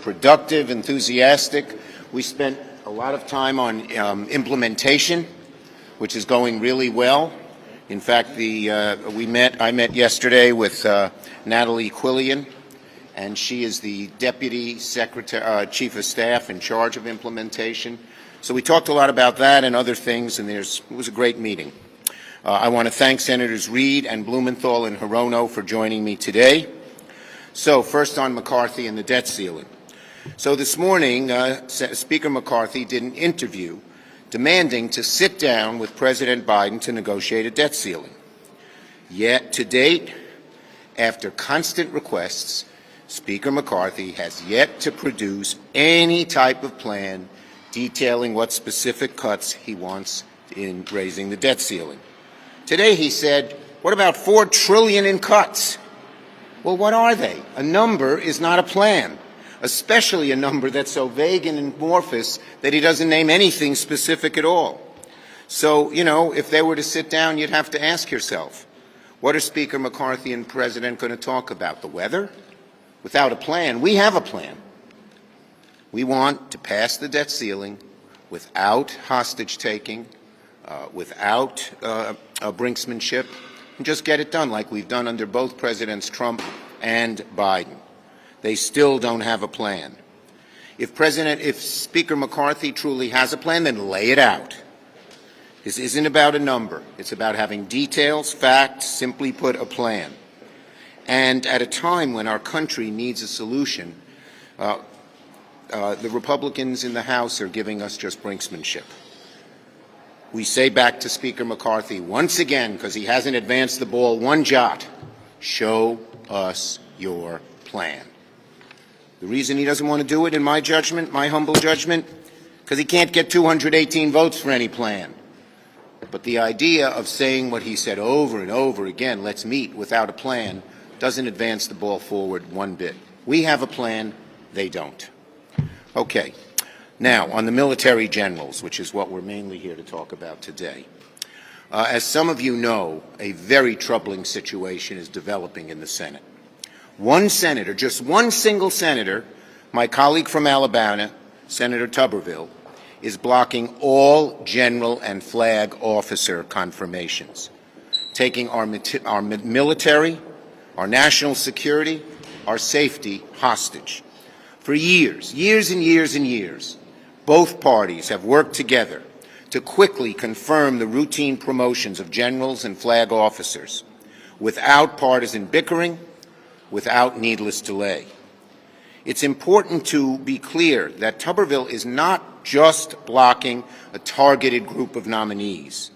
productive, enthusiastic. We spent a lot of time on implementation, which is going really well. In fact, I met yesterday with Natalie Quillian, and she is the Deputy Secretary, Chief of Staff in charge of implementation. So we talked a lot about that and other things, and it was a great meeting. I want to thank Senators Reid and Blumenthal and Hirono for joining me today. So first on McCarthy and the debt ceiling. So this morning, Speaker McCarthy did an interview demanding to sit down with President Biden to negotiate a debt ceiling. Yet, to date, after constant requests, Speaker McCarthy has yet to produce any type of plan detailing what specific cuts he wants in raising the debt ceiling. Today he said, what about $4 trillion in cuts? Well, what are they? A number is not a plan, especially a number that's so vague and amorphous that he doesn't name anything specific at all. So, if they were to sit down, you'd have to ask yourself, what are Speaker McCarthy and President going to talk about? The weather? Without a plan. We have a plan. We want to pass the debt ceiling without hostage-taking, without brinksmanship, and just get it done like we've done under both Presidents Trump and Biden. They still don't have a plan. If Speaker McCarthy truly has a plan, then lay it out. This isn't about a number. It's about having details, facts, simply put, a plan. And at a time when our country needs a solution, the Republicans in the House are giving us just brinksmanship. We say back to Speaker McCarthy once again, because he hasn't advanced the ball one jot, show us your plan. The reason he doesn't want to do it, in my judgment, my humble judgment, because he can't get 218 votes for any plan. But the idea of saying what he said over and over again, let's meet without a plan, doesn't advance the ball forward one bit. We have a plan, they don't. Okay. Now, on the military generals, which is what we're mainly here to talk about today. As some of you know, a very troubling situation is developing in the Senate. One senator, just one single senator, my colleague from Alabama, Senator Tuberville, is blocking all general and flag officer confirmations, taking our military, our national security, our safety hostage. For years and years and years, both parties have worked together to quickly confirm the routine promotions of generals and flag officers without partisan bickering, without needless delay. It's important to be clear that Tuberville is not just blocking a targeted group of nominees.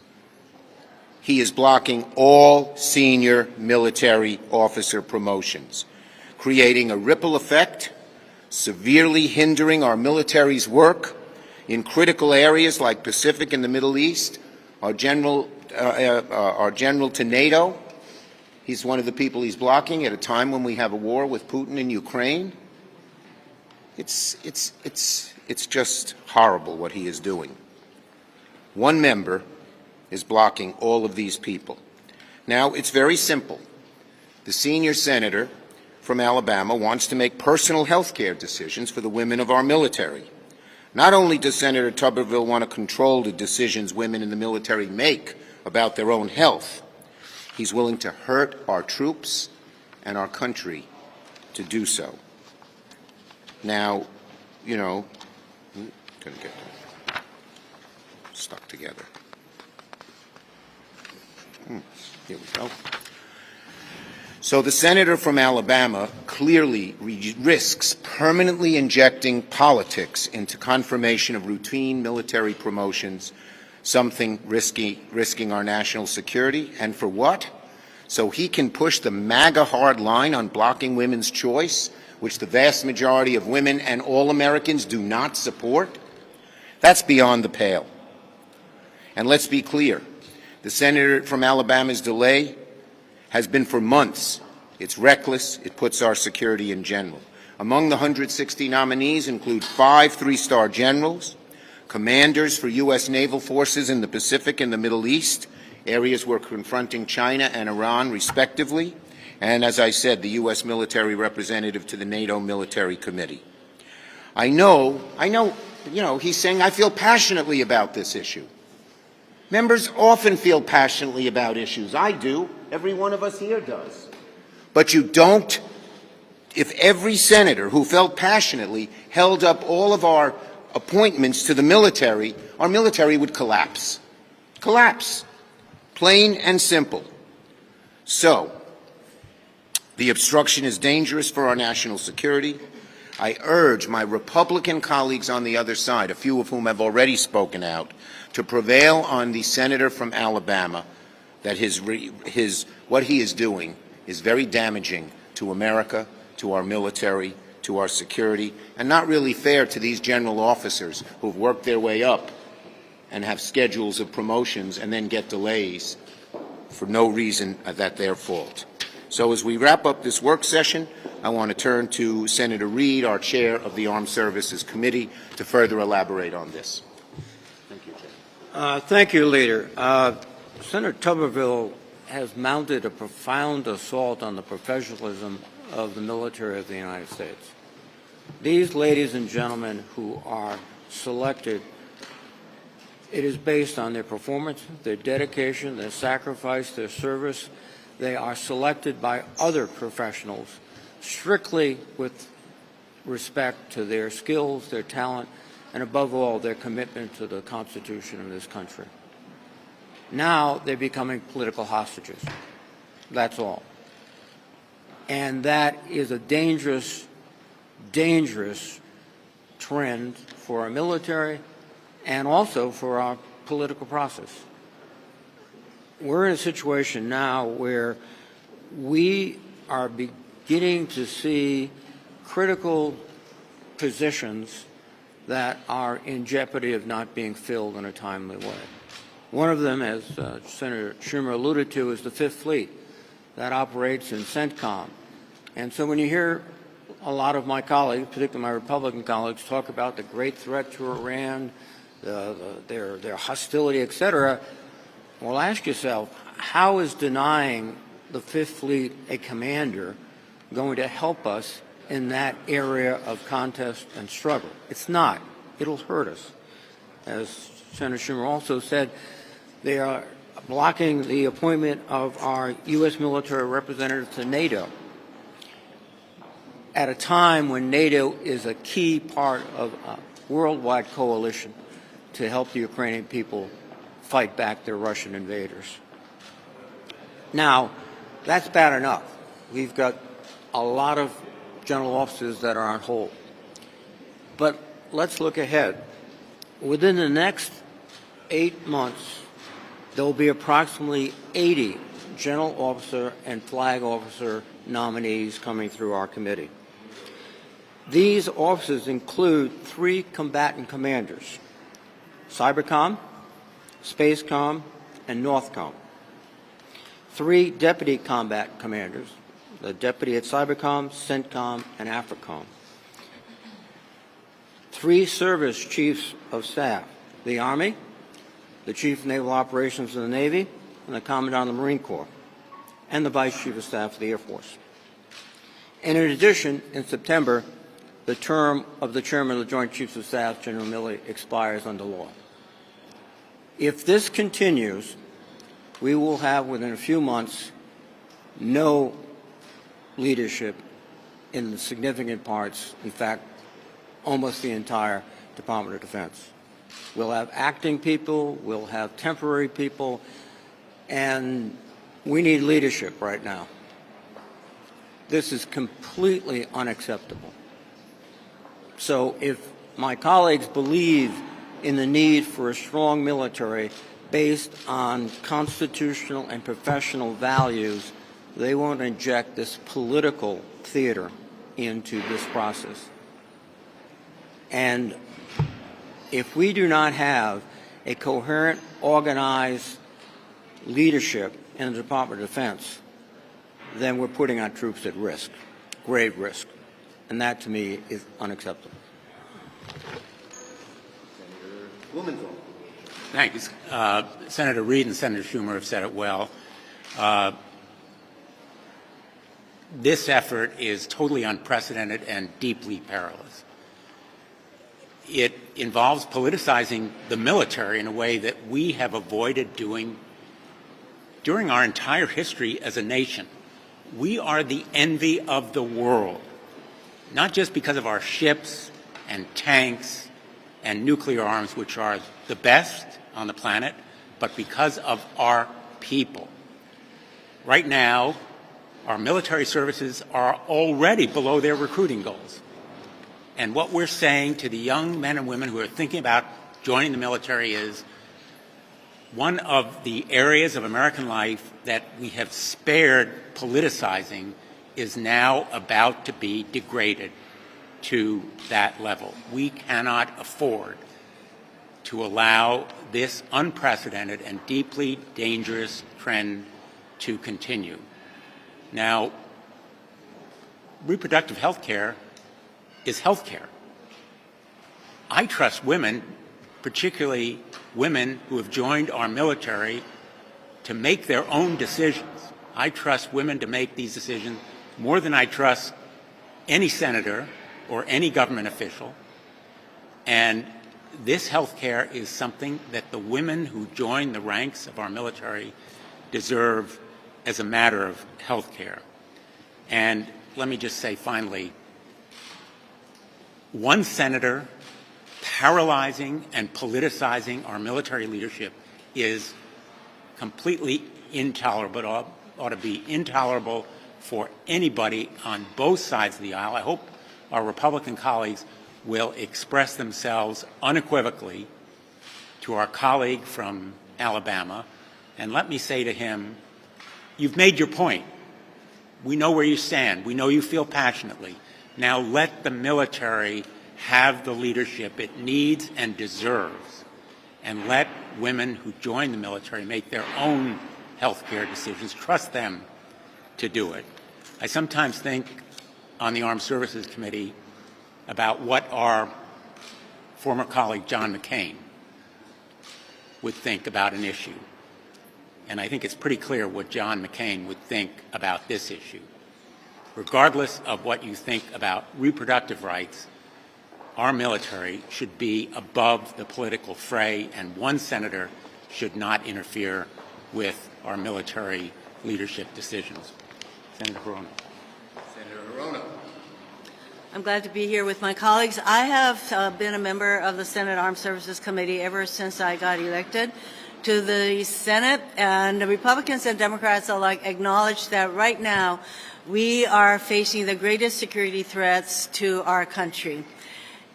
He is blocking all senior military officer promotions, creating a ripple effect, severely hindering our military's work in critical areas like Pacific and the Middle East. Our general to NATO, he's one of the people he's blocking at a time when we have a war with Putin in Ukraine. It's just horrible what he is doing. One member is blocking all of these people. Now, it's very simple. The senior senator from Alabama wants to make personal health care decisions for the women of our military. Not only does Senator Tuberville want to control the decisions women in the military make about their own health, he's willing to hurt our troops and our country to do so. Now, gonna get stuck together. Here we go. So the senator from Alabama clearly risks permanently injecting politics into confirmation of routine military promotions, something risking our national security. And for what? So he can push the MAGA hard line on blocking women's choice, which the vast majority of women and all Americans do not support? That's beyond the pale. And let's be clear, the senator from Alabama's delay has been for months. It's reckless. It puts our security in general. Among the 160 nominees include 5 three-star generals, commanders for U.S. naval forces in the Pacific and the Middle East, areas we're confronting China and Iran, respectively, and, as I said, the U.S. military representative to the NATO Military Committee. I know, he's saying I feel passionately about this issue. Members often feel passionately about issues. I do. Every one of us here does. But you don't. If every senator who felt passionately held up all of our appointments to the military, our military would collapse. Collapse. Plain and simple. So, the obstruction is dangerous for our national security. I urge my Republican colleagues on the other side, a few of whom have already spoken out, to prevail on the senator from Alabama that what he is doing is very damaging to America, to our military, to our security, and not really fair to these general officers who've worked their way up and have schedules of promotions and then get delays for no reason that their fault. So as we wrap up this work session, I want to turn to Senator Reid, our chair of the Armed Services Committee, to further elaborate on this. Thank you, Chair. Thank you, Leader. Senator Tuberville has mounted a profound assault on the professionalism of the military of the United States. These ladies and gentlemen who are selected, it is based on their performance, their dedication, their sacrifice, their service. They are selected by other professionals strictly with respect to their skills, their talent, and above all, their commitment to the Constitution of this country. Now they're becoming political hostages. That's all. And that is a dangerous, dangerous trend for our military and also for our political process. We're in a situation now where we are beginning to see critical positions that are in jeopardy of not being filled in a timely way. One of them, as Senator Schumer alluded to, is the Fifth Fleet that operates in CENTCOM. And so when you hear a lot of my colleagues, particularly my Republican colleagues, talk about the great threat to Iran, their hostility, et cetera, well, ask yourself, how is denying the Fifth Fleet a commander going to help us in that area of contest and struggle? It's not. It'll hurt us. As Senator Schumer also said, they are blocking the appointment of our U.S. military representative to NATO at a time when NATO is a key part of a worldwide coalition to help the Ukrainian people fight back their Russian invaders. Now, that's bad enough. We've got a lot of general officers that are on hold. But let's look ahead. Within the next 8 months, there will be approximately 80 general officer and flag officer nominees coming through our committee. These officers include 3 combatant commanders: Cybercom, Spacecom, and Northcom. 3 deputy combat commanders, the deputy at Cybercom, CENTCOM, and AFRICOM. 3 service chiefs of staff: the Army, the Chief of Naval Operations of the Navy, and the Commandant of the Marine Corps, and the Vice Chief of Staff of the Air Force. And in addition, in September, the term of the Chairman of the Joint Chiefs of Staff, General Milley, expires under law. If this continues, we will have, within a few months, no leadership in the significant parts, in fact, almost the entire Department of Defense. We'll have acting people, we'll have temporary people, and we need leadership right now. This is completely unacceptable. So if my colleagues believe in the need for a strong military based on constitutional and professional values, they won't inject this political theater into this process. And if we do not have a coherent, organized leadership in the Department of Defense, then we're putting our troops at risk, grave risk. And that, to me, is unacceptable. Senator Blumenthal. Thank you. Senator Reid and Senator Schumer have said it well. This effort is totally unprecedented and deeply perilous. it involves politicizing the military in a way that we have avoided doing during our entire history as a nation. We are the envy of the world, not just because of our ships and tanks and nuclear arms, which are the best on the planet, but because of our people. Right now, our military services are already below their recruiting goals. And what we're saying to the young men and women who are thinking about joining the military is one of the areas of American life that we have spared politicizing is now about to be degraded to that level. We cannot afford to allow this unprecedented and deeply dangerous trend to continue. Now, reproductive health care is health care. I trust women, particularly women who have joined our military, to make their own decisions. I trust women to make these decisions more than I trust any senator or any government official. And this health care is something that the women who join the ranks of our military deserve as a matter of health care. And let me just say finally, one senator paralyzing and politicizing our military leadership is completely intolerable. It ought to be intolerable for anybody on both sides of the aisle. I hope our Republican colleagues will express themselves unequivocally to our colleague from Alabama. And let me say to him, you've made your point. We know where you stand. We know you feel passionately. Now let the military have the leadership it needs and deserves, and let women who join the military make their own health care decisions. Trust them to do it. I sometimes think on the Armed Services Committee about what our former colleague John McCain would think about an issue. And I think it's pretty clear what John McCain would think about this issue. Regardless of what you think about reproductive rights, our military should be above the political fray, and one senator should not interfere with our military leadership decisions. Senator Hirono. Senator Hirono. I'm glad to be here with my colleagues. I have been a member of the Senate Armed Services Committee ever since I got elected to the Senate, and the Republicans and Democrats alike acknowledge that right now we are facing the greatest security threats to our country.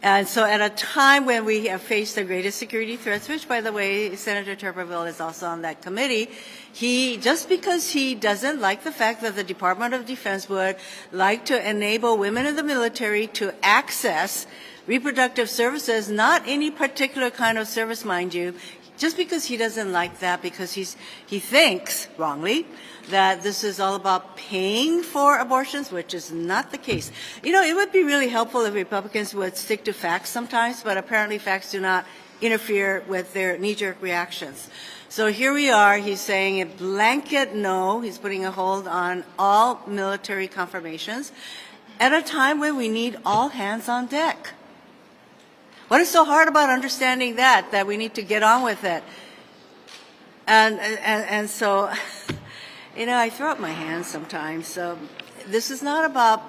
And so at a time when we have faced the greatest security threats, which, by the way, Senator Tuberville is also on that committee, just because he doesn't like the fact that the Department of Defense would like to enable women in the military to access reproductive services, not any particular kind of service, mind you, just because he doesn't like that, because he thinks, wrongly, that this is all about paying for abortions, which is not the case. You know, it would be really helpful if Republicans would stick to facts sometimes, but apparently facts do not interfere with their knee-jerk reactions. So here we are, he's saying a blanket no, he's putting a hold on all military confirmations at a time when we need all hands on deck. What is so hard about understanding that we need to get on with it? And so, you know, I throw up my hands sometimes. So this is not about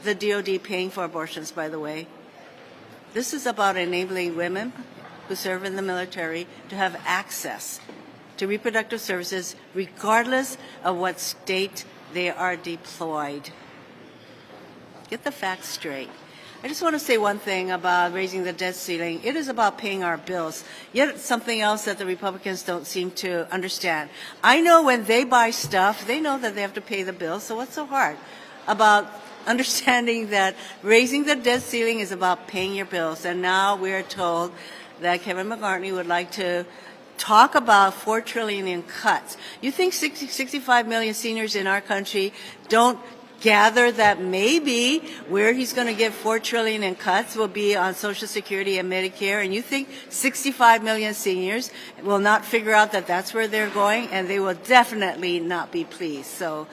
the DOD paying for abortions, by the way. This is about enabling women who serve in the military to have access to reproductive services regardless of what state they are deployed. Get the facts straight. I just want to say one thing about raising the debt ceiling. It is about paying our bills. Yet it's something else that the Republicans don't seem to understand. I know when they buy stuff, they know that they have to pay the bills, so what's so hard about understanding that raising the debt ceiling is about paying your bills? And now we're told that Kevin McCartney would like to talk about $4 trillion in cuts. You think 65 million seniors in our country don't gather that maybe where he's going to get $4 trillion in cuts will be on Social Security and Medicare, and you think 65 million seniors will not figure out that that's where they're going, and they will definitely not be pleased. So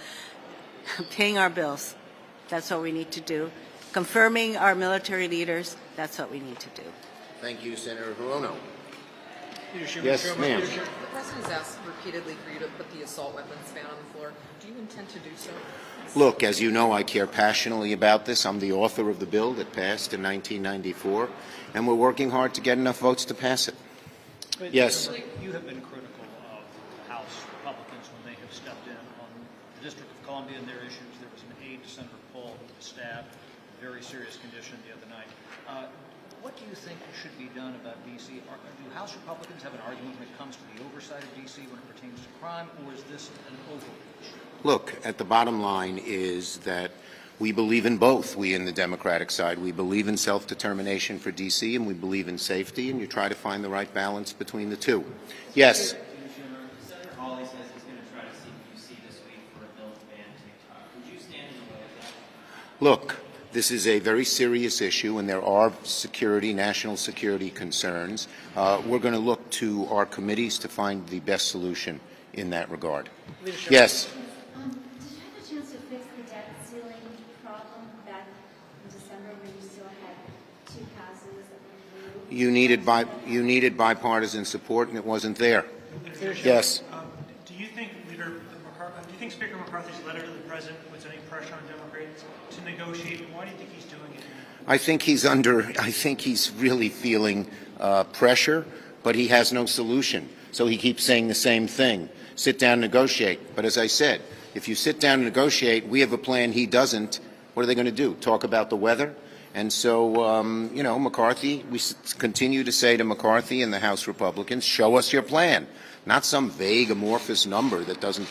paying our bills, that's what we need to do. Confirming our military leaders, that's what we need to do. Thank you, Senator Hirono. Leadership, Yes, Chairman, ma'am. leadership. The President has asked repeatedly for you to put the assault weapons ban on the floor. Do you intend to do so? Look, as you know, I care passionately about this. I'm the author of the bill that passed in 1994, and we're working hard to get enough votes to pass it. But, Yes. You have been critical of House Republicans when they have stepped in on the District of Columbia and their issues. There was an aide to Senator Paul who was stabbed in very serious condition the other night. What do you think should be done about D.C.? Do House Republicans have an argument when it comes to the oversight of D.C. when it pertains to crime, or is this an overreach? Look, at the bottom line is that we believe in both, we in the Democratic side. We believe in self-determination for D.C. and we believe in safety, and you try to find the right balance between the two. Yes? Senator Hawley says he's going to try to seek UC this week for a bill to ban TikTok. Would you stand in the way of that? Look, this is a very serious issue, and there are national security concerns. We're going to look to our committees to find the best solution in that regard. Leadership. Yes? Did you have a chance to fix the debt ceiling problem back in December when you still had two passes that were through? You needed bipartisan support, and it wasn't there. Leadership. Yes. Do you think Speaker McCarthy's letter to the President puts any pressure on Democrats to negotiate? Why do you think he's doing it? I think he's really feeling pressure, but he has no solution. So he keeps saying the same thing. Sit down and negotiate. But as I said, if you sit down and negotiate, we have a plan, he doesn't, what are they going to do? Talk about the weather? And so, McCarthy, we continue to say to McCarthy and the House Republicans, show us your plan. Not some vague, amorphous number that doesn't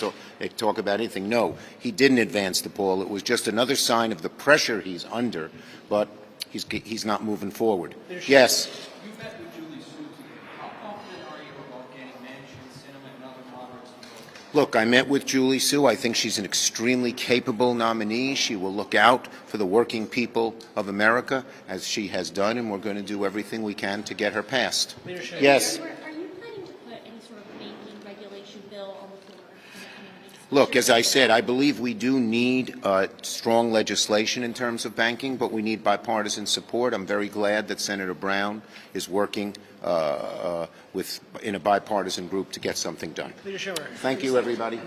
talk about anything. No, he didn't advance the ball. It was just another sign of the pressure he's under, but he's not moving forward. Yes? You met with Julie Su today. How confident are you about getting Manchin, Sinema, and other moderates involved? Look, I met with Julie Su. I think she's an extremely capable nominee. She will look out for the working people of America, as she has done, and we're going to do everything we can to get her passed. Leadership. Yes? Are you planning to put any sort of banking regulation bill on the floor in the coming weeks? Look, as I said, I believe we do need strong legislation in terms of banking, but we need bipartisan support. I'm very glad that Senator Brown is working in a bipartisan group to get something done. Leadership. Thank you, everybody.